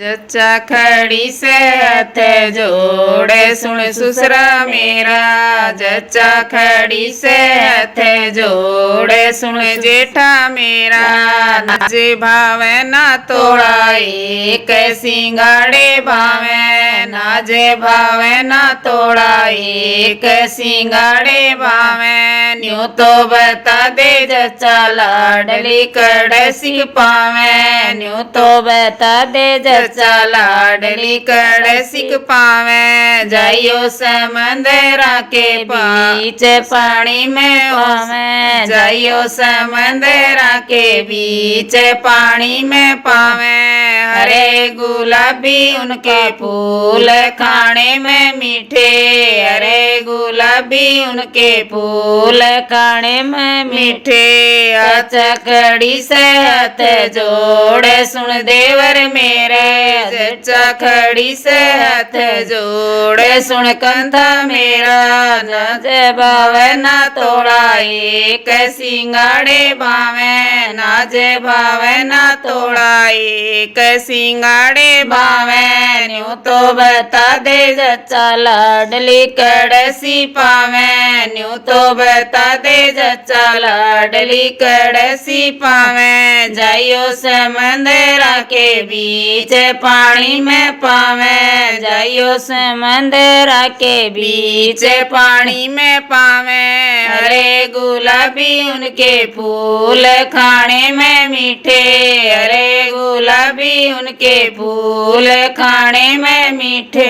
जच्चा खड़ी से हाथ जोड़े सुन ससुरा मेरा। जच्चा खड़ी से हाथ जोड़े सुन जेठा मेरा। नाजे भावे ना तोड़ा एक सिंगाड़े भावे। नाजे भावे ना तोड़ा एक सिंगाड़े भावे। न्यू तो बता दे जच्चा लाडली कड़सी पावे। न्यू तो बता दे जच्चा लाडली कड़सी पावे। जाइयो समंदरा के बीच पानी में पावे। जाइयो समंदरा के बीच पानी में पावे। हरे गुलाबी उनके फूल खाने में मीठे। हरे गुलाबी उनके फूल खाने में मीठे। अच्छा कड़ी से हाथ जोड़े सुन देवर मेरे। अच्छा खड़ी से हाथ जोड़े सुन कंधा मेरा। नाजे भावे ना तोड़ा एक सिंगाड़े भावे। नाजे भावे ना तोड़ा एक सिंगाड़े भावे। न्यू तो बता दे जच्चा लाडली कड़सी पावे। न्यू तो बता दे जच्चा लाडली कड़सी पावे। जाइयो समंदरा के बीच पानी में पावे। जाइयो समंदरा के बीच पानी में पावे। हरे गुलाबी उनके फूल खाने में मीठे। हरे गुलाबी उनके फूल खाने में मीठे।